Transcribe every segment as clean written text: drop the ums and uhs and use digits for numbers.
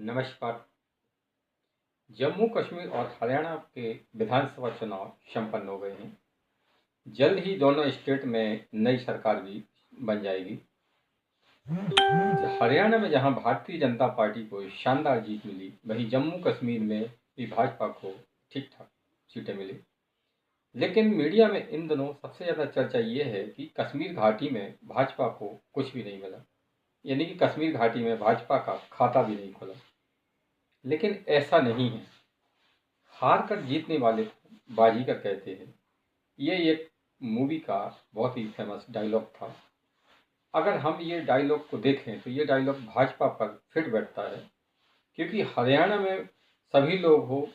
नमस्कार। जम्मू कश्मीर और हरियाणा के विधानसभा चुनाव संपन्न हो गए हैं। जल्द ही दोनों स्टेट में नई सरकार भी बन जाएगी। हरियाणा में जहां भारतीय जनता पार्टी को शानदार जीत मिली, वहीं जम्मू कश्मीर में भी भाजपा को ठीक ठाक सीटें मिली। लेकिन मीडिया में इन दिनों सबसे ज़्यादा चर्चा ये है कि कश्मीर घाटी में भाजपा को कुछ भी नहीं मिला, यानी कि कश्मीर घाटी में भाजपा का खाता भी नहीं खुला। लेकिन ऐसा नहीं है। हार कर जीतने वाले को बाजीगर कहते हैं। ये एक मूवी का बहुत ही फेमस डायलॉग था। अगर हम ये डायलॉग को देखें तो ये डायलॉग भाजपा पर फिट बैठता है, क्योंकि हरियाणा में सभी लोग हो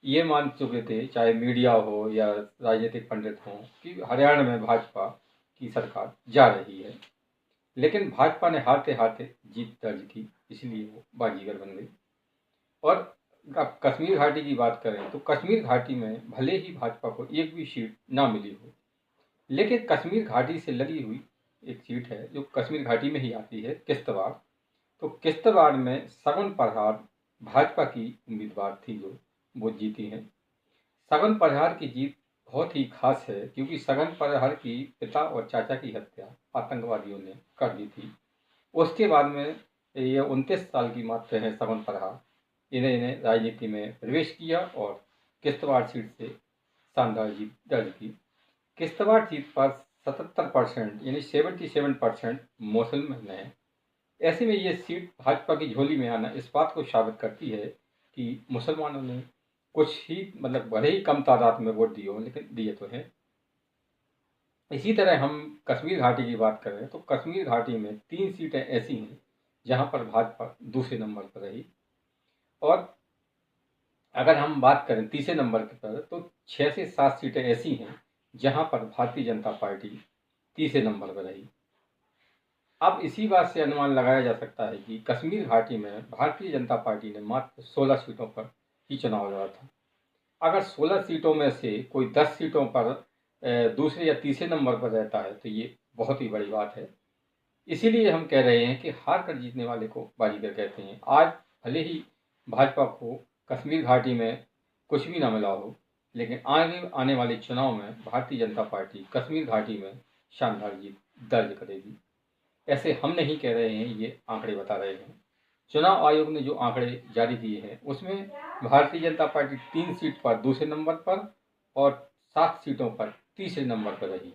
ये मान चुके थे, चाहे मीडिया हो या राजनीतिक पंडित हों, कि हरियाणा में भाजपा की सरकार जा रही है। लेकिन भाजपा ने हारते हारते जीत दर्ज की, इसलिए वो बाजीगर बन गई। और अब कश्मीर घाटी की बात करें तो कश्मीर घाटी में भले ही भाजपा को एक भी सीट ना मिली हो, लेकिन कश्मीर घाटी से लगी हुई एक सीट है जो कश्मीर घाटी में ही आती है, किश्तवाड़। तो किश्तवाड़ में सगन परहार भाजपा की उम्मीदवार थी, जो वो जीती हैं। सगन परहार की जीत बहुत ही खास है, क्योंकि सगन परहार की पिता और चाचा की हत्या आतंकवादियों ने कर दी थी। उसके बाद में ये 29 साल की मात्र हैं सगन परहार। इन्होंने राजनीति में प्रवेश किया और किश्तवाड़ सीट से शानदार जीत दर्ज की। किश्तवाड़ सीट पर 77% यानी 77% मुसलमान हैं। ऐसे में ये सीट भाजपा की झोली में आना इस बात को साबित करती है कि मुसलमानों ने कुछ ही भले ही कम तादाद में वोट दिए हो, लेकिन दिए तो हैं। इसी तरह हम कश्मीर घाटी की बात करें तो कश्मीर घाटी में 3 सीटें ऐसी हैं जहां पर भाजपा दूसरे नंबर पर रही। और अगर हम बात करें तीसरे नंबर पर तो 6 से 7 सीटें ऐसी हैं जहां पर भारतीय जनता पार्टी तीसरे नंबर पर रही। अब इसी बात से अनुमान लगाया जा सकता है कि कश्मीर घाटी में भारतीय जनता पार्टी ने मात्र 16 सीटों पर ही चुनाव लड़ा था। अगर 16 सीटों में से कोई 10 सीटों पर दूसरे या तीसरे नंबर पर रहता है तो ये बहुत ही बड़ी बात है। इसीलिए हम कह रहे हैं कि हार कर जीतने वाले को बाजीगर कहते हैं। आज भले ही भाजपा को कश्मीर घाटी में कुछ भी ना मिला हो, लेकिन आगे आने वाले चुनाव में भारतीय जनता पार्टी कश्मीर घाटी में शानदार जीत दर्ज करेगी। ऐसे हम नहीं कह रहे हैं, ये आंकड़े बता रहे हैं। चुनाव आयोग ने जो आंकड़े जारी किए हैं उसमें भारतीय जनता पार्टी 3 सीट पर दूसरे नंबर पर और 7 सीटों पर तीसरे नंबर पर रही।